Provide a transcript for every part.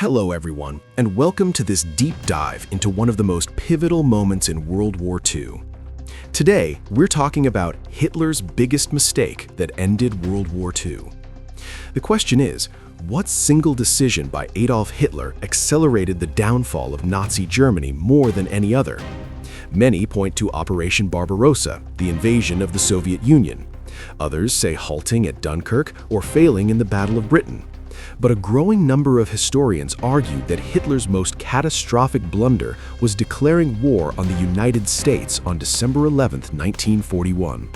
Hello everyone, and welcome to this deep dive into one of the most pivotal moments in World War II. Today, we're talking about Hitler's biggest mistake that ended World War II. The question is, what single decision by Adolf Hitler accelerated the downfall of Nazi Germany more than any other? Many point to Operation Barbarossa, the invasion of the Soviet Union. Others say halting at Dunkirk or failing in the Battle of Britain. But a growing number of historians argued that Hitler's most catastrophic blunder was declaring war on the United States on December 11, 1941.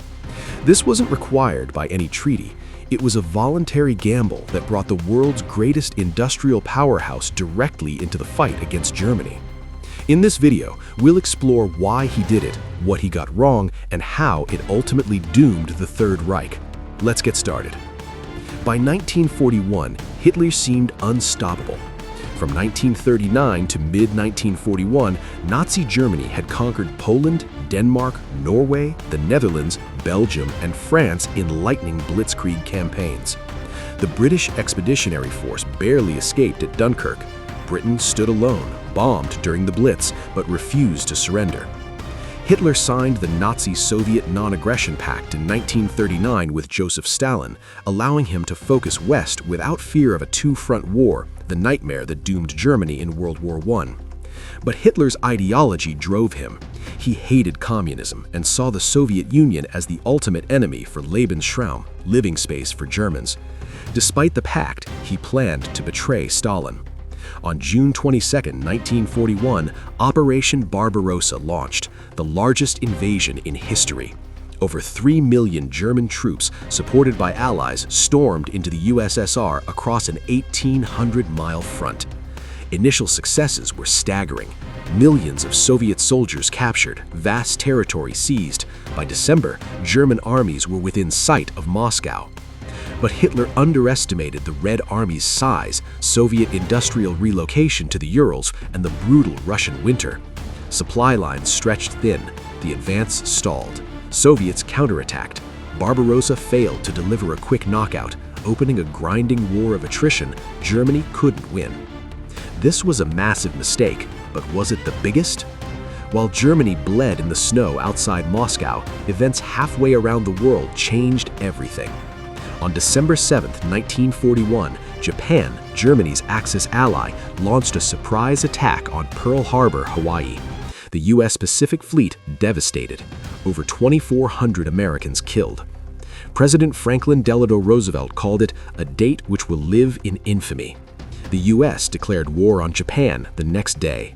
This wasn't required by any treaty. It was a voluntary gamble that brought the world's greatest industrial powerhouse directly into the fight against Germany. In this video, we'll explore why he did it, what he got wrong, and how it ultimately doomed the Third Reich. Let's get started. By 1941, Hitler seemed unstoppable. From 1939 to mid-1941, Nazi Germany had conquered Poland, Denmark, Norway, the Netherlands, Belgium, and France in lightning blitzkrieg campaigns. The British Expeditionary Force barely escaped at Dunkirk. Britain stood alone, bombed during the Blitz, but refused to surrender. Hitler signed the Nazi-Soviet Non-Aggression Pact in 1939 with Joseph Stalin, allowing him to focus west without fear of a two-front war, the nightmare that doomed Germany in World War I. But Hitler's ideology drove him. He hated communism and saw the Soviet Union as the ultimate enemy for Lebensraum, living space for Germans. Despite the pact, he planned to betray Stalin. On June 22, 1941, Operation Barbarossa launched, the largest invasion in history. Over 3 million German troops, supported by allies, stormed into the USSR across an 1,800-mile front. Initial successes were staggering. Millions of Soviet soldiers captured, vast territory seized. By December, German armies were within sight of Moscow. But Hitler underestimated the Red Army's size, Soviet industrial relocation to the Urals, and the brutal Russian winter. Supply lines stretched thin, the advance stalled. Soviets counterattacked. Barbarossa failed to deliver a quick knockout, opening a grinding war of attrition Germany couldn't win. This was a massive mistake, but was it the biggest? While Germany bled in the snow outside Moscow, events halfway around the world changed everything. On December 7, 1941, Japan, Germany's Axis ally, launched a surprise attack on Pearl Harbor, Hawaii. The U.S. Pacific Fleet devastated. Over 2,400 Americans killed. President Franklin Delano Roosevelt called it a date which will live in infamy. The U.S. declared war on Japan the next day.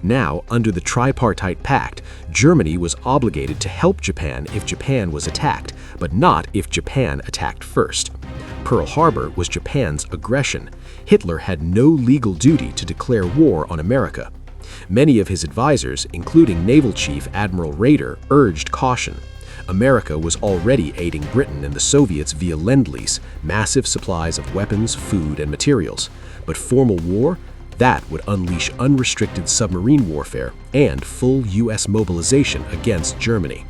Now, under the Tripartite Pact, Germany was obligated to help Japan if Japan was attacked, but not if Japan attacked first. Pearl Harbor was Japan's aggression. Hitler had no legal duty to declare war on America. Many of his advisors, including Naval Chief Admiral Raeder, urged caution. America was already aiding Britain and the Soviets via Lend-Lease, massive supplies of weapons, food, and materials. But formal war? That would unleash unrestricted submarine warfare and full U.S. mobilization against Germany.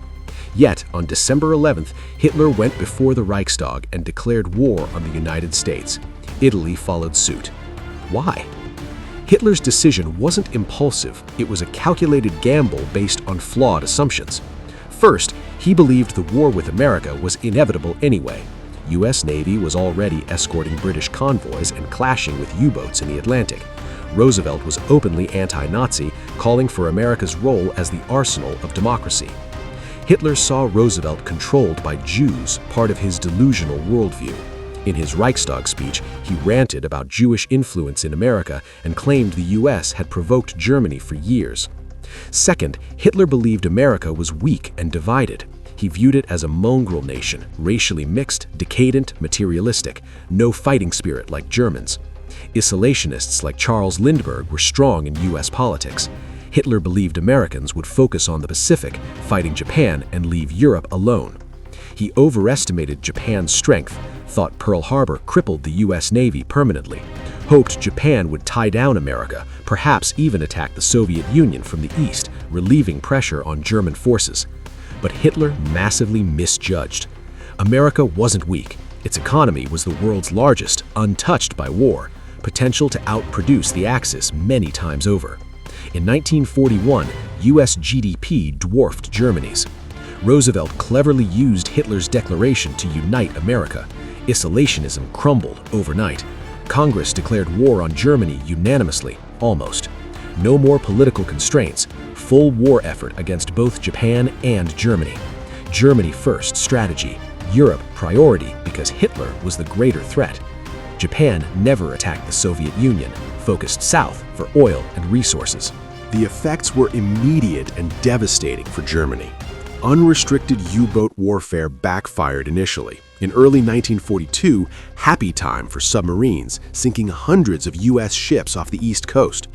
Yet, on December 11th, Hitler went before the Reichstag and declared war on the United States. Italy followed suit. Why? Hitler's decision wasn't impulsive, it was a calculated gamble based on flawed assumptions. First, he believed the war with America was inevitable anyway. U.S. Navy was already escorting British convoys and clashing with U-boats in the Atlantic. Roosevelt was openly anti-Nazi, calling for America's role as the arsenal of democracy. Hitler saw Roosevelt controlled by Jews, part of his delusional worldview. In his Reichstag speech, he ranted about Jewish influence in America and claimed the U.S. had provoked Germany for years. Second, Hitler believed America was weak and divided. He viewed it as a mongrel nation, racially mixed, decadent, materialistic, no fighting spirit like Germans. Isolationists like Charles Lindbergh were strong in U.S. politics. Hitler believed Americans would focus on the Pacific, fighting Japan, and leave Europe alone. He overestimated Japan's strength, thought Pearl Harbor crippled the U.S. Navy permanently, hoped Japan would tie down America, perhaps even attack the Soviet Union from the east, relieving pressure on German forces. But Hitler massively misjudged. America wasn't weak. Its economy was the world's largest, untouched by war. potential to outproduce the Axis many times over. In 1941, US GDP dwarfed Germany's. Roosevelt cleverly used Hitler's declaration to unite America. Isolationism crumbled overnight. Congress declared war on Germany unanimously, almost. No more political constraints, full war effort against both Japan and Germany. Germany first strategy, Europe priority because Hitler was the greater threat. Japan never attacked the Soviet Union, focused south for oil and resources. The effects were immediate and devastating for Germany. Unrestricted U-boat warfare backfired initially. In early 1942, happy time for submarines, sinking hundreds of U.S. ships off the East Coast.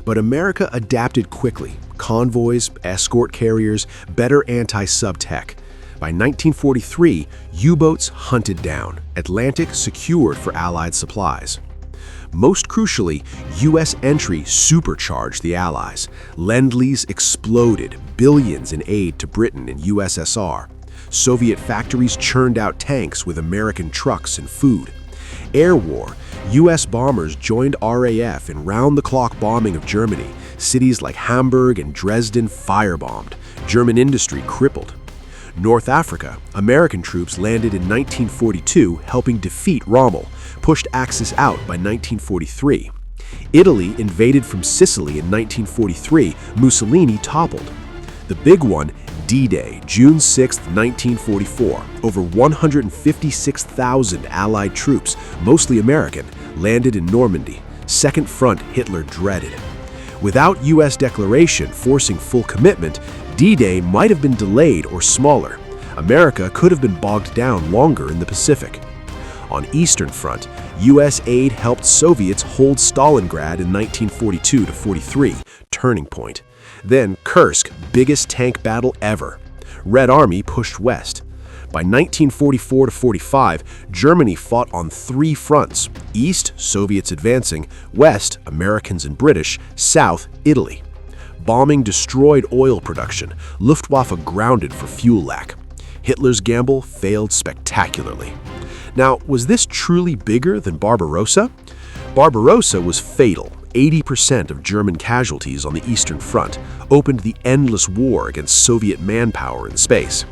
But America adapted quickly. Convoys, escort carriers, better anti-sub tech. By 1943, U-boats hunted down, Atlantic secured for Allied supplies. Most crucially, U.S. entry supercharged the Allies. Lend-Lease exploded, billions in aid to Britain and USSR. Soviet factories churned out tanks with American trucks and food. Air war, U.S. bombers joined RAF in round-the-clock bombing of Germany. Cities like Hamburg and Dresden firebombed. German industry crippled. North Africa, American troops landed in 1942, helping defeat Rommel, pushed Axis out by 1943. Italy invaded from Sicily in 1943, Mussolini toppled. The big one, D-Day, June 6, 1944. Over 156,000 Allied troops, mostly American, landed in Normandy. Second front Hitler dreaded. Without U.S. declaration forcing full commitment, D-Day might have been delayed or smaller. America could have been bogged down longer in the Pacific. On Eastern Front, U.S. aid helped Soviets hold Stalingrad in 1942-43, turning point. Then Kursk, biggest tank battle ever. Red Army pushed west. By 1944-45, Germany fought on three fronts. East, Soviets advancing. West, Americans and British. South, Italy. Bombing destroyed oil production. Luftwaffe grounded for fuel lack. Hitler's gamble failed spectacularly. Now, was this truly bigger than Barbarossa? Barbarossa was fatal. 80% of German casualties on the Eastern Front opened the endless war against Soviet manpower in space.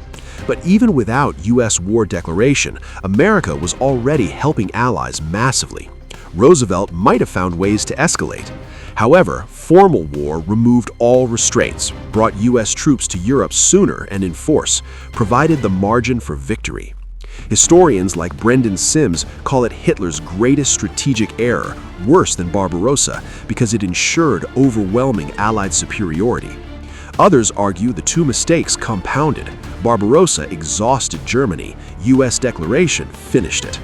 But even without U.S. war declaration, America was already helping allies massively. Roosevelt might have found ways to escalate. However, formal war removed all restraints, brought U.S. troops to Europe sooner and in force, provided the margin for victory. Historians like Brendan Sims call it Hitler's greatest strategic error, worse than Barbarossa, because it ensured overwhelming Allied superiority. Others argue the two mistakes compounded. Barbarossa exhausted Germany, U.S. declaration finished it.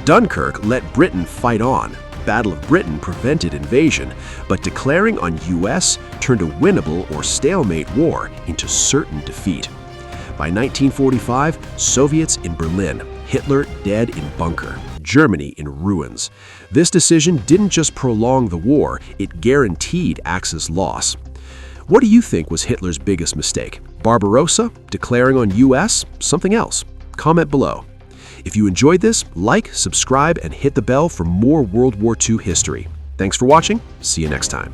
Dunkirk let Britain fight on. Battle of Britain prevented invasion, but declaring on U.S. turned a winnable or stalemate war into certain defeat. By 1945, Soviets in Berlin, Hitler dead in bunker, Germany in ruins. This decision didn't just prolong the war, it guaranteed Axis loss. What do you think was Hitler's biggest mistake? Barbarossa? Declaring on U.S.? Something else? Comment below. If you enjoyed this, like, subscribe, and hit the bell for more World War II history. Thanks for watching. See you next time.